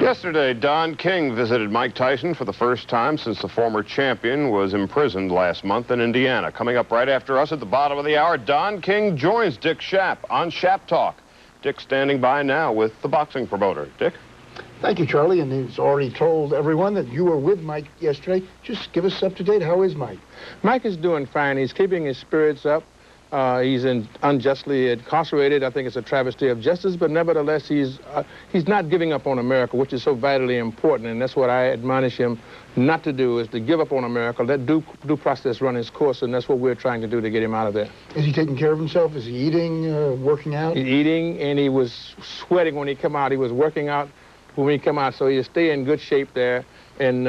Yesterday, Don King visited Mike Tyson for the first time since the former champion was imprisoned last month in Indiana. Coming up right after us at the bottom of the hour, Don King joins Dick Schaap on Schaap Talk. Dick standing by now with the boxing promoter. Dick? Thank you, Charlie, and he's already told everyone that you were with Mike yesterday. Just give us up to date. How is Mike? Mike is doing fine. He's keeping his spirits up. He's unjustly incarcerated. I think it's a travesty of justice, but nevertheless, he's not giving up on America, which is so vitally important, and that's what I admonish him not to do, is to give up on America, let due process run its course, and that's what we're trying to do to get him out of there. Is he taking care of himself? Is he eating, working out? He's eating, and he was sweating when he came out. He was working out when he came out, so he'll stay in good shape there, and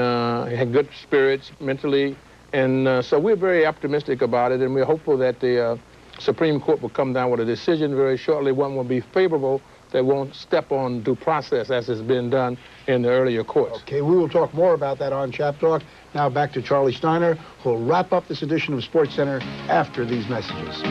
he had good spirits mentally, and so we're very optimistic about it, and we're hopeful that the Supreme Court will come down with a decision very shortly. One will be favorable that won't step on due process as has been done in the earlier courts. Okay, we will talk more about that on Schaap Talk. Now back to Charlie Steiner, who'll wrap up this edition of Sports Center after these messages.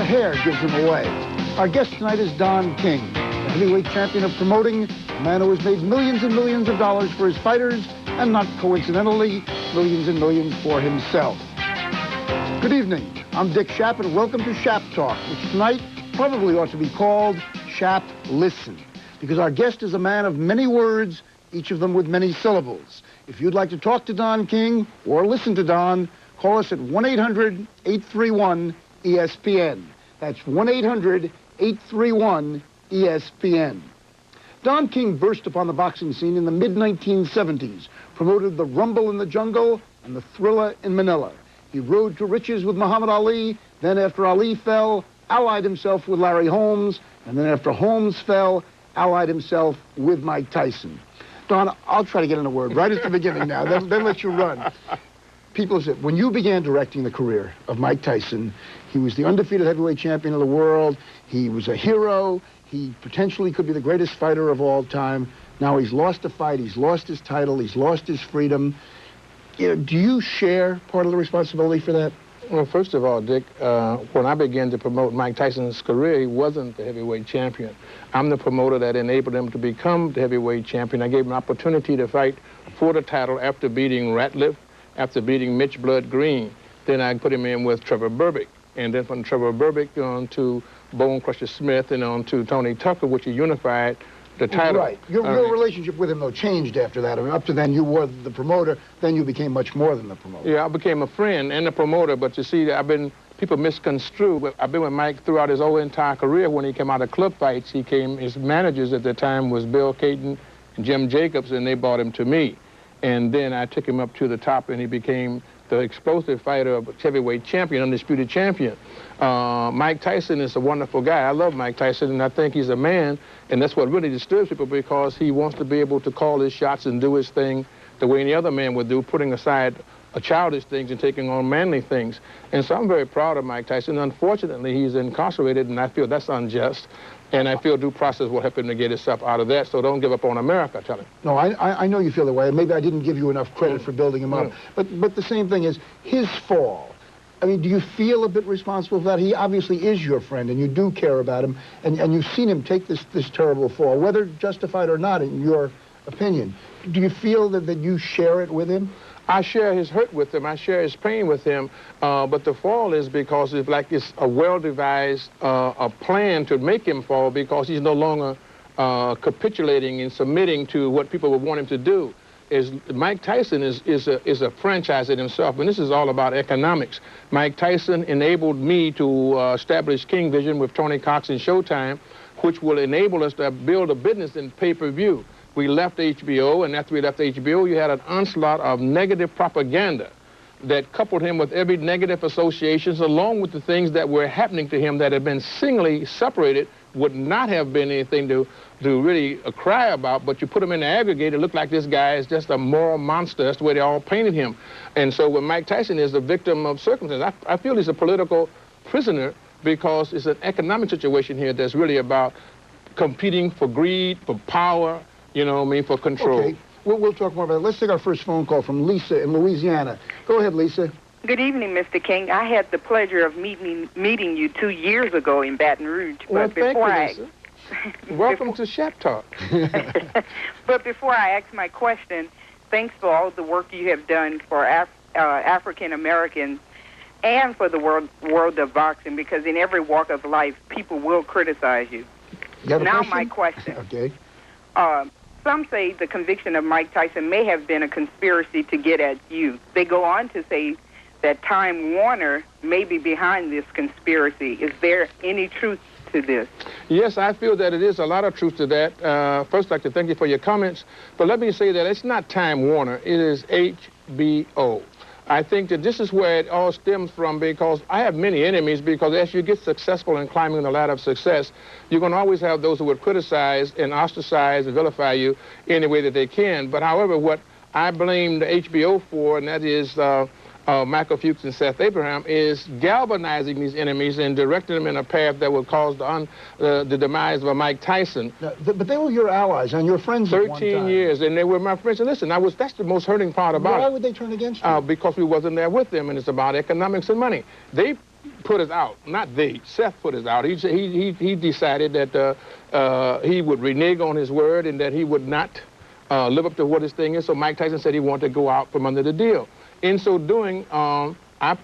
Hair gives him away. Our guest tonight is Don King, the heavyweight champion of promoting, a man who has made millions and millions of dollars for his fighters, and not coincidentally, millions and millions for himself. Good evening. I'm Dick Schaap, and welcome to Schaap Talk, which tonight probably ought to be called Schaap Listen, because our guest is a man of many words, each of them with many syllables. If you'd like to talk to Don King or listen to Don, call us at 1-800-831-ESPN. That's 1-800-831-ESPN. Don King burst upon the boxing scene in the mid-1970s, promoted the Rumble in the Jungle and the Thriller in Manila. He rode to riches with Muhammad Ali, then after Ali fell, allied himself with Larry Holmes, and then after Holmes fell, allied himself with Mike Tyson. Don, I'll try to get in a word right at the beginning now, then let you run. People said, when you began directing the career of Mike Tyson, he was the undefeated heavyweight champion of the world. He was a hero. He potentially could be the greatest fighter of all time. Now he's lost a fight. He's lost his title. He's lost his freedom. You know, do you share part of the responsibility for that? Well, first of all, Dick, when I began to promote Mike Tyson's career, he wasn't the heavyweight champion. I'm the promoter that enabled him to become the heavyweight champion. I gave him an opportunity to fight for the title after beating Ratliff, after beating Mitch Blood Green. Then I put him in with Trevor Berbick. And then from Trevor Berbick on to Bone Crusher Smith and on to Tony Tucker, which he unified the title. Right. Your relationship with him, though, changed after that. I mean, up to then, you were the promoter. Then you became much more than the promoter. Yeah, I became a friend and a promoter. But you see, people misconstrue. I've been with Mike throughout his whole entire career. When he came out of club fights, his managers at the time was Bill Caton and Jim Jacobs, and they brought him to me. And then I took him up to the top, and he became the explosive fighter, heavyweight champion, undisputed champion. Mike Tyson is a wonderful guy. I love Mike Tyson, and I think he's a man, and that's what really disturbs people, because he wants to be able to call his shots and do his thing the way any other man would do, putting aside childish things and taking on manly things. And so I'm very proud of Mike Tyson. Unfortunately, he's incarcerated, and I feel that's unjust. And I feel due process will help him to get himself out of that, so don't give up on America, tell him. No, I know you feel that way, and maybe I didn't give you enough credit for building him up. But the same thing is, his fall, I mean, do you feel a bit responsible for that? He obviously is your friend, and you do care about him, and you've seen him take this terrible fall, whether justified or not, in your opinion. Do you feel that you share it with him? I share his hurt with him. I share his pain with him. But the fall is because it's a well-devised a plan to make him fall, because he's no longer capitulating and submitting to what people would want him to do. Mike Tyson is a franchise in himself, and this is all about economics. Mike Tyson enabled me to establish King Vision with Tony Cox and Showtime, which will enable us to build a business in pay-per-view. We left HBO, and after we left HBO, you had an onslaught of negative propaganda that coupled him with every negative associations, along with the things that were happening to him that had been singly separated, would not have been anything to really cry about, but you put him in the aggregate, it looked like this guy is just a moral monster. That's the way they all painted him. And so when Mike Tyson is a victim of circumstance, I feel he's a political prisoner because it's an economic situation here that's really about competing for greed, for power, you know what I mean, for control. Okay, we'll talk more about it. Let's take our first phone call from Lisa in Louisiana. Go ahead, Lisa. Good evening, Mr. King. I had the pleasure of meeting you 2 years ago in Baton Rouge. Well, thank you, Lisa. Welcome to Schaap Talk. But before I ask my question, thanks for all the work you have done for African Americans and for the world of boxing, because in every walk of life, people will criticize you. Now my question. Okay. Some say the conviction of Mike Tyson may have been a conspiracy to get at you. They go on to say that Time Warner may be behind this conspiracy. Is there any truth to this? Yes, I feel that it is a lot of truth to that. First, I'd like to thank you for your comments. But let me say that it's not Time Warner. It is HBO. I think that this is where it all stems from, because I have many enemies, because as you get successful in climbing the ladder of success, you're going to always have those who would criticize and ostracize and vilify you any way that they can. But however, what I blame the HBO for, and that is Michael Fuchs and Seth Abraham, is galvanizing these enemies and directing them in a path that would cause the demise of a Mike Tyson. But they were your allies and your friends at one time. 13 years, and they were my friends. And listen, that's the most hurting part about it. Why would they turn against you? Because we wasn't there with them, and it's about economics and money. They put us out, not they. Seth put us out. He decided that he would renege on his word and that he would not live up to what his thing is. So Mike Tyson said he wanted to go out from under the deal. In so doing, I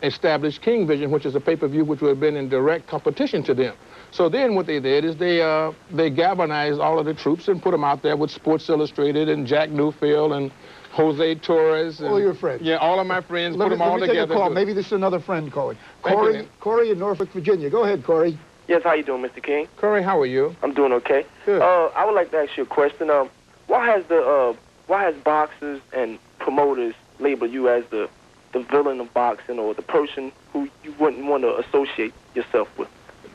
established King Vision, which is a pay-per-view which would have been in direct competition to them. So then what they did is they galvanized all of the troops and put them out there with Sports Illustrated and Jack Newfield and Jose Torres. And, all your friends. Yeah, all of my friends, put them all together. Take a call. Maybe this is another friend calling. Corey in Norfolk, Virginia. Go ahead, Corey. Yes, how you doing, Mr. King? Corey, how are you? I'm doing okay. Good. I would like to ask you a question. Why has boxers and promoters label you as the villain of boxing, or the person who you wouldn't want to associate yourself with?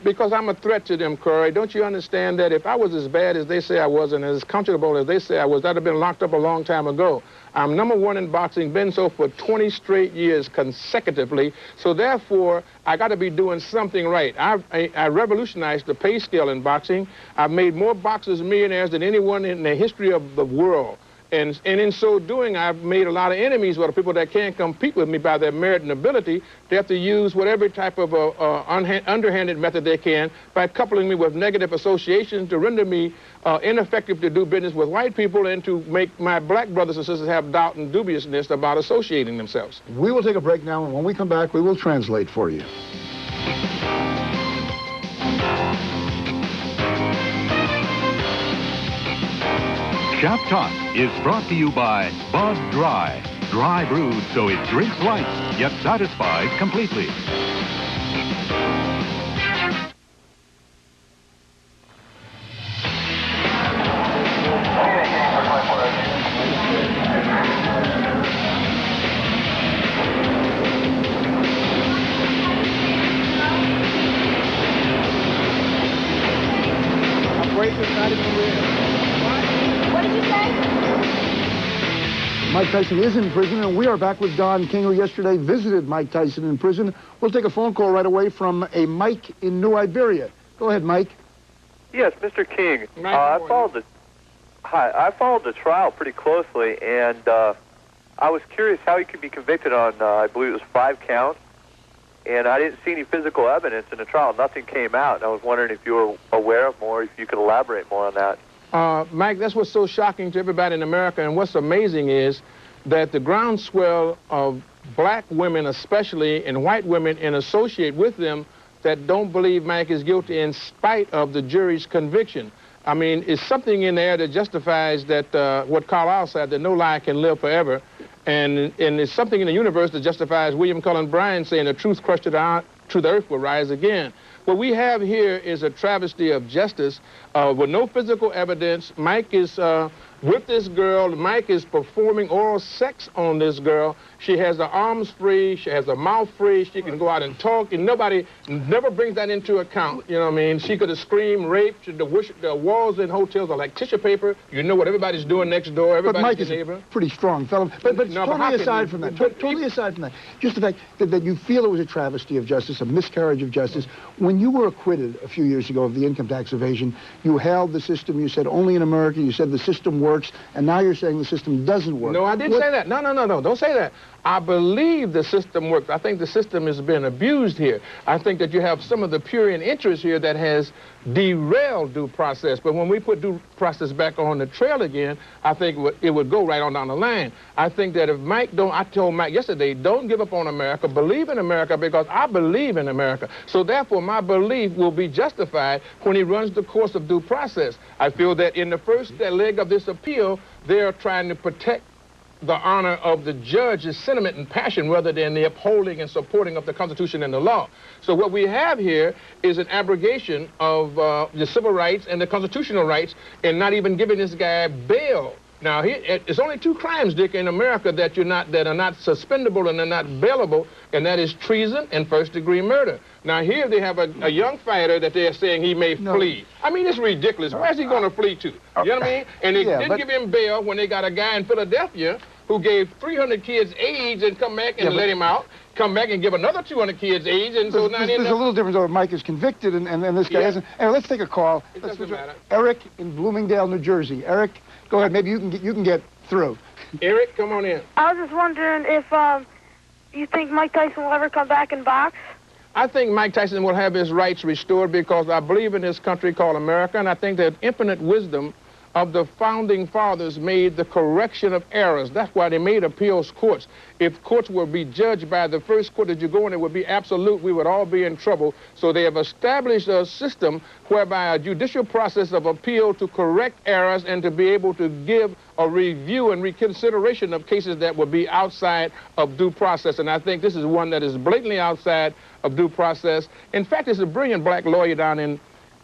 Because I'm a threat to them, Corey. Don't you understand that if I was as bad as they say I was and as comfortable as they say I was, I'd have been locked up a long time ago. I'm #1 in boxing, been so for 20 straight years consecutively. So therefore, I got to be doing something right. I revolutionized the pay scale in boxing. I've made more boxers millionaires than anyone in the history of the world. And in so doing, I've made a lot of enemies with the people that can't compete with me by their merit and ability. They have to use whatever type of underhanded method they can by coupling me with negative associations to render me ineffective to do business with white people and to make my black brothers and sisters have doubt and dubiousness about associating themselves. We will take a break now, and when we come back, we will translate for you. Schaap Talk is brought to you by Bud Dry. Dry brewed so it drinks light, yet satisfies completely. Mike Tyson is in prison, and we are back with Don King, who yesterday visited Mike Tyson in prison. We'll take a phone call right away from a Mike in New Iberia. Go ahead, Mike. Yes, Mr. King. Mike, I followed the trial pretty closely, and I was curious how he could be convicted on, I believe it was 5 counts, and I didn't see any physical evidence in the trial. Nothing came out. I was wondering if you were aware of more, if you could elaborate more on that. Mike, that's what's so shocking to everybody in America, and what's amazing is that the groundswell of black women especially, and white women, and associate with them that don't believe Mike is guilty in spite of the jury's conviction. I mean, it's something in there that justifies that what Carlyle said, that no lie can live forever, and it's something in the universe that justifies William Cullen Bryant saying the truth crushed it out to the earth will rise again. What we have here is a travesty of justice with no physical evidence. Mike is with this girl. Mike is performing oral sex on this girl. She has her arms free. She has her mouth free. She can go out and talk, and nobody never brings that into account. You know what I mean? She could have screamed, raped. The walls in hotels are like tissue paper. You know what everybody's doing next door. Everybody's neighbor. But Mike is a pretty strong fellow. But No, totally aside from that, totally aside from that, just the fact that you feel it was a travesty of justice, a miscarriage of justice. When you were acquitted a few years ago of the income tax evasion, you held the system. You said only in America. You said the system works, and now you're saying the system doesn't work. No, I didn't say that. No, don't say that. I believe the system works. I think the system has been abused here. I think that you have some of the prurient interest here that has derailed due process. But when we put due process back on the trail again, I think it would go right on down the line. I think that if Mike don't, I told Mike yesterday, don't give up on America, believe in America, because I believe in America. So therefore, my belief will be justified when he runs the course of due process. I feel that in the first leg of this appeal, they're trying to protect the honor of the judge's sentiment and passion rather than the upholding and supporting of the Constitution and the law. So what we have here is an abrogation of the civil rights and the constitutional rights, and not even giving this guy bail. Now, it's only 2 crimes, Dick, in America that are not suspendable and are not bailable, and that is treason and first-degree murder. Now, here they have a young fighter that they're saying he may flee. I mean, it's ridiculous. Where's he going to flee to? You know what I mean? And they didn't give him bail when they got a guy in Philadelphia who gave 300 kids AIDS and come back and let him out, come back and give another 200 kids AIDS, and so now there's a little difference over Mike is convicted and this guy isn't. Anyway, let's take a call. It doesn't matter. Eric in Bloomingdale, New Jersey. Eric, go ahead. Maybe you can get through. Eric, come on in. I was just wondering if you think Mike Tyson will ever come back and box? I think Mike Tyson will have his rights restored because I believe in this country called America, and I think that infinite wisdom of the founding fathers made the correction of errors. That's why they made appeals courts. If courts would be judged by the first court that you go in, it would be absolute. We would all be in trouble. So they have established a system whereby a judicial process of appeal to correct errors and to be able to give a review and reconsideration of cases that would be outside of due process. And I think this is one that is blatantly outside of due process. In fact, there's a brilliant black lawyer down in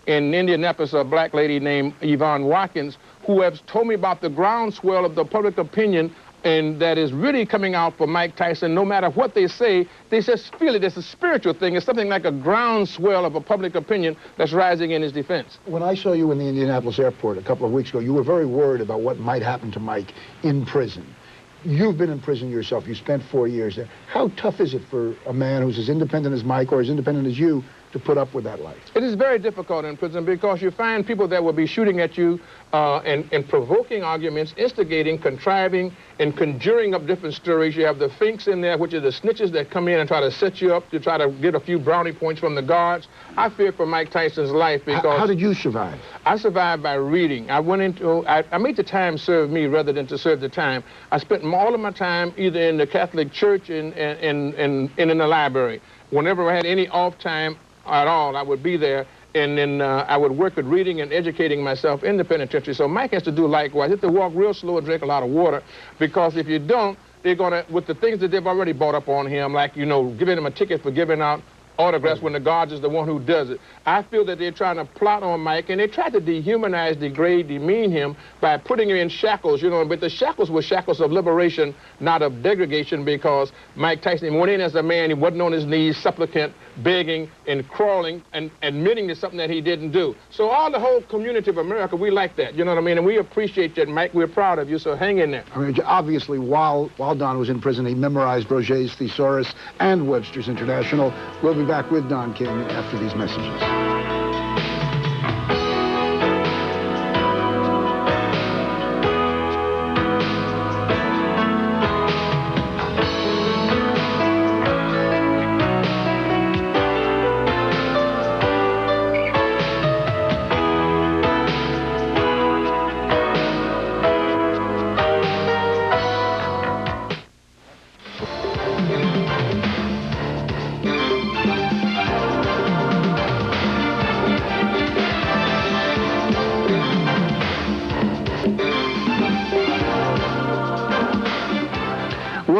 Indianapolis, a black lady named Yvonne Watkins, who has told me about the groundswell of the public opinion and that is really coming out for Mike Tyson. No matter what they say, they just feel it. It's a spiritual thing. It's something like a groundswell of a public opinion that's rising in his defense. When I saw you in the Indianapolis airport a couple of weeks ago, you were very worried about what might happen to Mike in prison. You've been in prison yourself. You spent 4 years there. How tough is it for a man who's as independent as Mike or as independent as you to put up with that life? It is very difficult in prison because you find people that will be shooting at you and provoking arguments, instigating, contriving, and conjuring up different stories. You have the finks in there, which are the snitches that come in and try to set you up to try to get a few brownie points from the guards. I fear for Mike Tyson's life because... How did you survive? I survived by reading. I made the time serve me rather than to serve the time. I spent all of my time either in the Catholic Church and in the library. Whenever I had any off time at all, I would be there, and then I would work at reading and educating myself in the penitentiary. So Mike has to do likewise. He has to walk real slow and drink a lot of water, because if you don't, they're going to, with the things that they've already bought up on him, like, you know, giving him a ticket for giving out autographs when the guards is the one who does it. I feel that they're trying to plot on Mike, and they try to dehumanize, degrade, demean him by putting him in shackles, you know, but the shackles were shackles of liberation, not of degradation, because Mike Tyson went in as a man. He wasn't on his knees, supplicant, begging and crawling and admitting to something that he didn't do. So all the whole community of America, we like that, you know what I mean? And we appreciate that, Mike. We're proud of you, so hang in there. I mean, obviously, while Don was in prison, he memorized Roget's Thesaurus and Webster's International. We'll be back with Don King after these messages.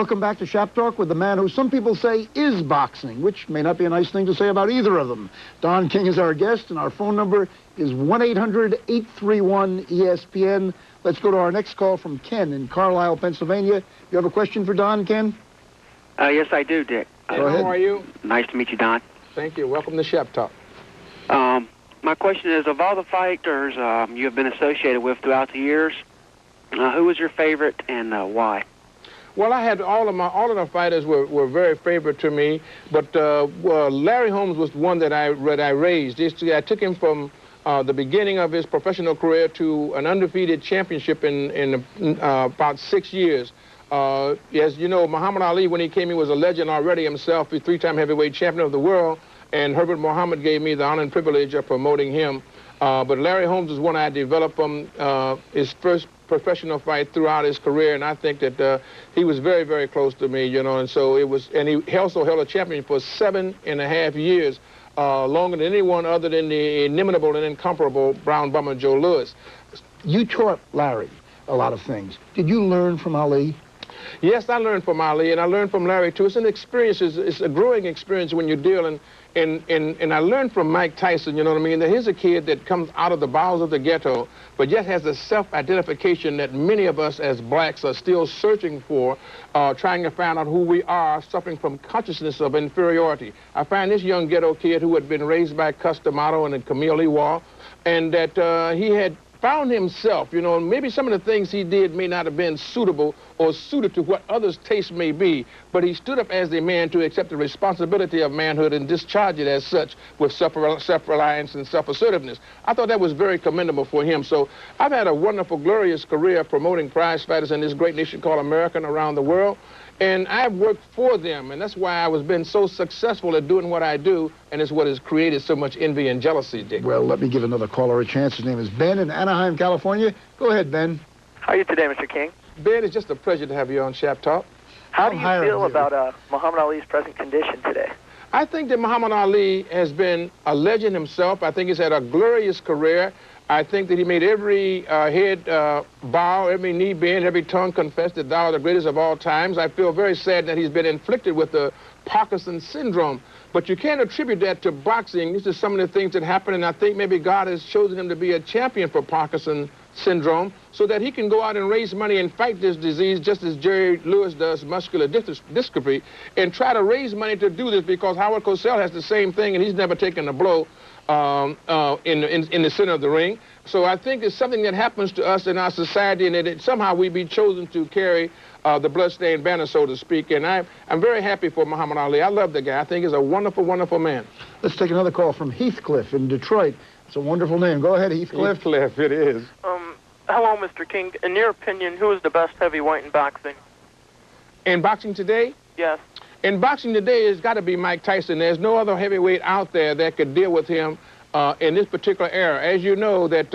Welcome back to Schaap Talk with the man who some people say is boxing, which may not be a nice thing to say about either of them. Don King is our guest, and our phone number is 1-800-831-ESPN. Let's go to our next call from Ken in Carlisle, Pennsylvania. You have a question for Don, Ken? Yes, I do, Dick. Go ahead. How are you? Nice to meet you, Don. Thank you. Welcome to Schaap Talk. My question is, of all the fighters you have been associated with throughout the years, who was your favorite and why? Well, I had all of the fighters were very favorite to me, but Larry Holmes was one that I raised. I took him from the beginning of his professional career to an undefeated championship in about 6 years. As you know, Muhammad Ali, when he came, he was a legend already himself, a three-time heavyweight champion of the world, and Herbert Muhammad gave me the honor and privilege of promoting him. But Larry Holmes is one I developed from his first professional fight throughout his career, and I think that he was very, very close to me, you know, and so it was, and he also held a champion for 7.5 years, longer than anyone other than the inimitable and incomparable Brown Bomber Joe Louis. You taught Larry a lot of things. Did you learn from Ali? Yes, I learned from Ali, and I learned from Larry, too. It's an experience. It's a growing experience when you're dealing. And I learned from Mike Tyson, you know what I mean, that here's a kid that comes out of the bowels of the ghetto, but yet has a self-identification that many of us as blacks are still searching for, trying to find out who we are, suffering from consciousness of inferiority. I find this young ghetto kid who had been raised by Cus D'Amato and Camille Iwar, and that he had found himself, you know, maybe some of the things he did may not have been suitable or suited to what others' taste may be, but he stood up as a man to accept the responsibility of manhood and discharge it as such with self-reliance and self-assertiveness. I thought that was very commendable for him. So I've had a wonderful, glorious career promoting prize fighters in this great nation called America and around the world. And I've worked for them, and that's why I was been so successful at doing what I do, and it's what has created so much envy and jealousy, Dick. Well, let me give another caller a chance. His name is Ben in Anaheim, California. Go ahead, Ben. How are you today, Mr. King? Ben, it's just a pleasure to have you on Schaap Talk. How do you feel about Muhammad Ali's present condition today? I think that Muhammad Ali has been a legend himself. I think he's had a glorious career. I think that he made every head bow, every knee bend, every tongue confess that thou art the greatest of all times. I feel very sad that he's been inflicted with the Parkinson's syndrome. But you can't attribute that to boxing. These are some of the things that happen, and I think maybe God has chosen him to be a champion for Parkinson's syndrome so that he can go out and raise money and fight this disease just as Jerry Lewis does muscular dystrophy, and try to raise money to do this because Howard Cosell has the same thing, and he's never taken a blow in the center of the ring. So I think it's something that happens to us in our society, and that somehow we be chosen to carry the bloodstained banner, so to speak. And I'm very happy for Muhammad Ali. I love the guy. I think he's a wonderful, wonderful man. Let's take another call from Heathcliff in Detroit. It's a wonderful name. Go ahead, Heathcliff. Heathcliff, it is. Hello, Mr. King. In your opinion, who is the best heavyweight in boxing? In boxing today? Yes. In boxing today, it's got to be Mike Tyson. There's no other heavyweight out there that could deal with him in this particular era. As you know, that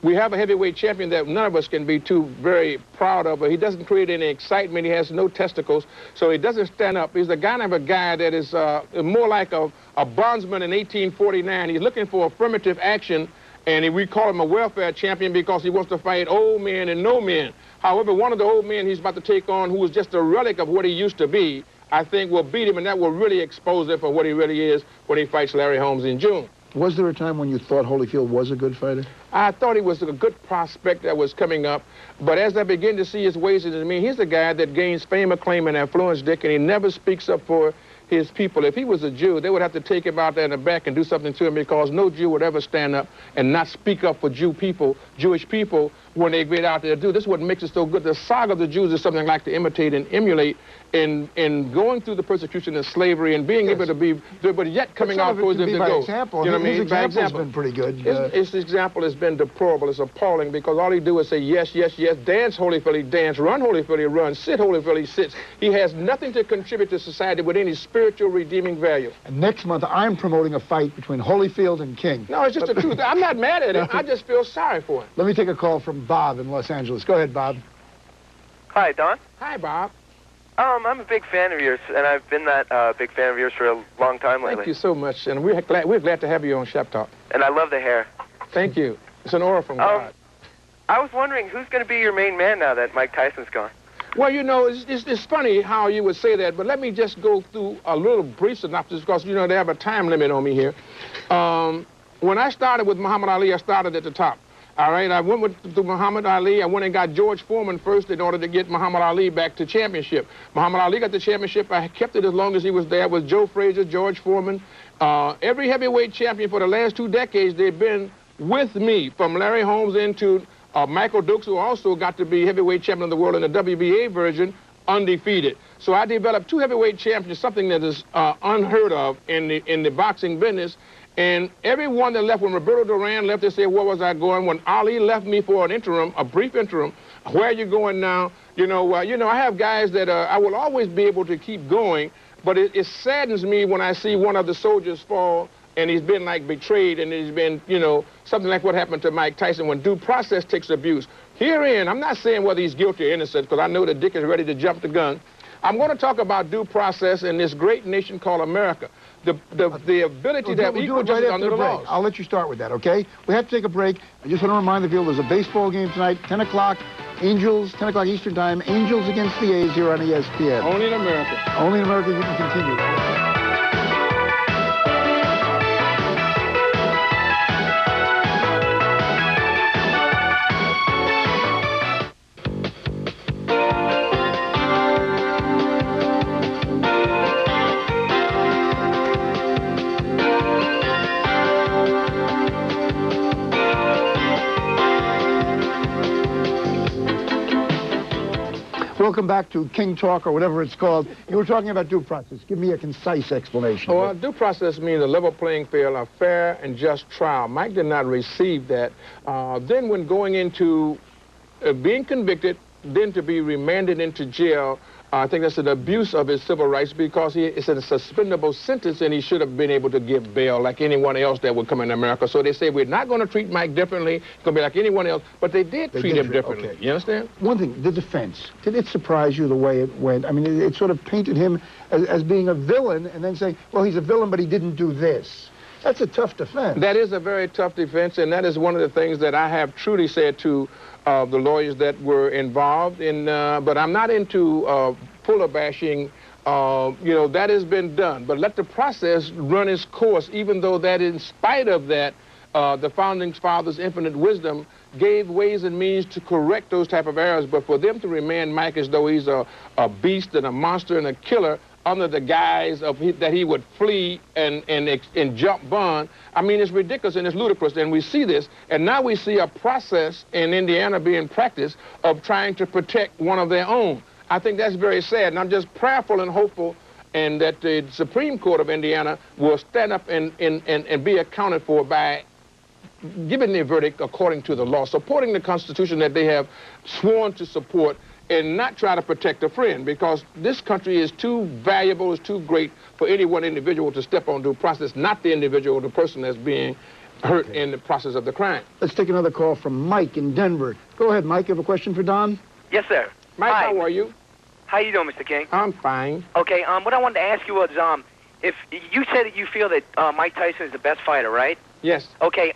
we have a heavyweight champion that none of us can be too very proud of, but he doesn't create any excitement. He has no testicles, so he doesn't stand up. He's the kind of a guy that is more like a bondsman in 1849. He's looking for affirmative action, and we call him a welfare champion because he wants to fight old men and no men. However, one of the old men he's about to take on, who is just a relic of what he used to be, I think will beat him, and that will really expose him for what he really is when he fights Larry Holmes in June. Was there a time when you thought Holyfield was a good fighter? I thought he was a good prospect that was coming up, but as I begin to see his ways, he's the guy that gains fame, acclaim, and affluence, Dick, and he never speaks up for his people. If he was a Jew, they would have to take him out there in the back and do something to him, because no Jew would ever stand up and not speak up for Jewish people when they get out there to do. This is what makes it so good. The saga of the Jews is something like to imitate and emulate in going through the persecution and slavery and being able to be, but yet coming out towards them to go. Example. You know what I mean? His example's been pretty good. His example has been deplorable. It's appalling, because all he do is say yes, yes, yes, dance Holyfield, he dance, run Holyfield, he runs, sit Holyfield, he sits. He has nothing to contribute to society with any spiritual redeeming value. And next month, I'm promoting a fight between Holyfield and King. No, it's just the truth. I'm not mad at him. I just feel sorry for him. Let me take a call from Bob in Los Angeles. Go ahead, Bob. Hi, Don. Hi, Bob. I'm a big fan of yours, and I've been that big fan of yours for a long time lately. Thank you so much, and we're glad to have you on Schaap Talk. And I love the hair. Thank you. It's an aura from God. I was wondering, who's going to be your main man now that Mike Tyson's gone? Well, you know, it's funny how you would say that, but let me just go through a little brief synopsis because, you know, they have a time limit on me here. When I started with Muhammad Ali, I started at the top. All right, I went to Muhammad Ali. I went and got George Foreman first in order to get Muhammad Ali back to championship. Muhammad Ali got the championship. I kept it as long as he was there with Joe Frazier, George Foreman. Every heavyweight champion for the last 2 decades, they've been with me, from Larry Holmes into Michael Dukes, who also got to be heavyweight champion of the world in the WBA version, undefeated. So I developed 2 heavyweight champions, something that is unheard of in the boxing business. And everyone that left, when Roberto Duran left, they said, where was I going? When Ali left me for an interim, a brief interim, where are you going now? You know, I have guys that I will always be able to keep going, but it saddens me when I see one of the soldiers fall and he's been like betrayed, and he's been, you know, something like what happened to Mike Tyson when due process takes abuse. Herein, I'm not saying whether he's guilty or innocent, because I know that Dick is ready to jump the gun. I'm going to talk about due process in this great nation called America. The ability to have equal justice under the laws. I'll let you start with that, okay? We have to take a break. I just want to remind the people there's a baseball game tonight, 10 o'clock, Angels, 10 o'clock Eastern Time, Angels against the A's here on ESPN. Only in America. Only in America. You can continue. Welcome back to King Talk, or whatever it's called. You were talking about due process. Give me a concise explanation. Well, due process means a level playing field, a fair and just trial. Mike did not receive that. Then when going into being convicted, then to be remanded into jail, I think that's an abuse of his civil rights, because it's a suspendable sentence and he should have been able to give bail like anyone else that would come in America. So they say, we're not going to treat Mike differently. It's going to be like anyone else. But they did treat him differently. Okay. You understand? One thing, the defense. Did it surprise you the way it went? I mean, it sort of painted him as being a villain and then saying, well, he's a villain, but he didn't do this. That's a tough defense. That is a very tough defense, and that is one of the things that I have truly said to the lawyers that were involved in, but I'm not into puller bashing. You know, that has been done, but let the process run its course, even though that in spite of that, the Founding Fathers' infinite wisdom gave ways and means to correct those type of errors. But for them to remand Mike as though he's a beast and a monster and a killer under the guise of that he would flee and jump bond, I mean, it's ridiculous and it's ludicrous. And we see this, and now we see a process in Indiana being practiced of trying to protect one of their own. I think that's very sad, and I'm just prayerful and hopeful and that the Supreme Court of Indiana will stand up and be accounted for by giving their verdict according to the law, supporting the Constitution that they have sworn to support, and not try to protect a friend, because this country is too valuable, is too great for any one individual to step on due process, not the individual, the person that's being hurt in the process of the crime. Let's take another call from Mike in Denver. Go ahead, Mike. You have a question for Don? Yes, sir. Mike, Hi. how are you? How you doing, Mr. King? I'm fine. Okay, what I wanted to ask you was, if you said that you feel that Mike Tyson is the best fighter, right? Yes. Okay,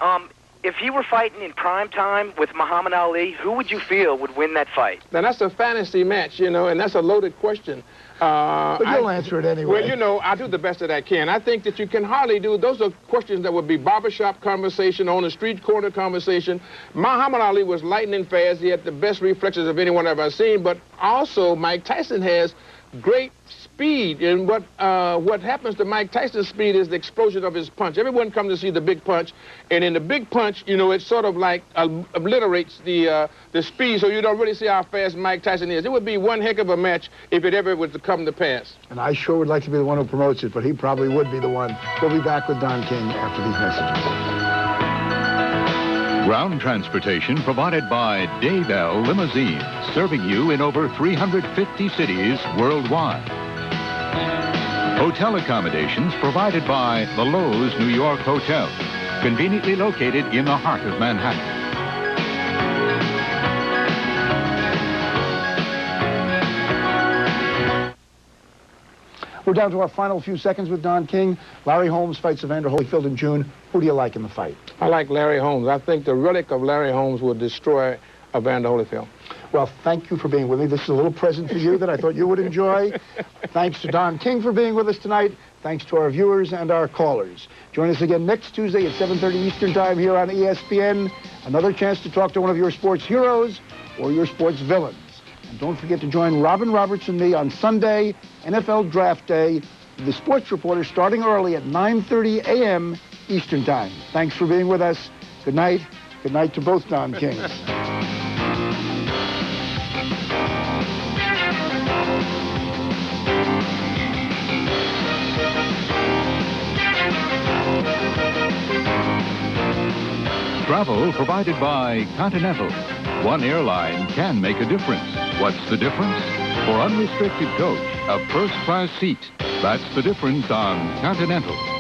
if he were fighting in prime time with Muhammad Ali, who would you feel would win that fight? Now, that's a fantasy match, you know, and that's a loaded question. But you'll answer it anyway. Well, you know, I do the best that I can. I think that you can hardly do, those are questions that would be barbershop conversation, on the street corner conversation. Muhammad Ali was lightning fast. He had the best reflexes of anyone I've ever seen, but also Mike Tyson has great speed, and what happens to Mike Tyson's speed is the explosion of his punch. Everyone comes to see the big punch, and in the big punch, you know, it sort of like obliterates the speed, so you don't really see how fast Mike Tyson is. It would be one heck of a match if it ever was to come to pass. And I sure would like to be the one who promotes it, but he probably would be the one. We'll be back with Don King after these messages. Ground transportation provided by Daybell Limousines, serving you in over 350 cities worldwide. Hotel accommodations provided by the Lowe's New York Hotel, conveniently located in the heart of Manhattan. We're down to our final few seconds with Don King. Larry Holmes fights Evander Holyfield in June. Who do you like in the fight? I like Larry Holmes. I think the relic of Larry Holmes will destroy Evander Holyfield. Well, thank you for being with me. This is a little present for you that I thought you would enjoy. Thanks to Don King for being with us tonight. Thanks to our viewers and our callers. Join us again next Tuesday at 7:30 Eastern Time here on ESPN. Another chance to talk to one of your sports heroes or your sports villains. And don't forget to join Robin Roberts and me on Sunday, NFL Draft Day, with the sports reporter starting early at 9:30 a.m. Eastern Time. Thanks for being with us. Good night. Good night to both Don Kings. Travel provided by Continental. One airline can make a difference. What's the difference? For unrestricted coach, a first-class seat. That's the difference on Continental.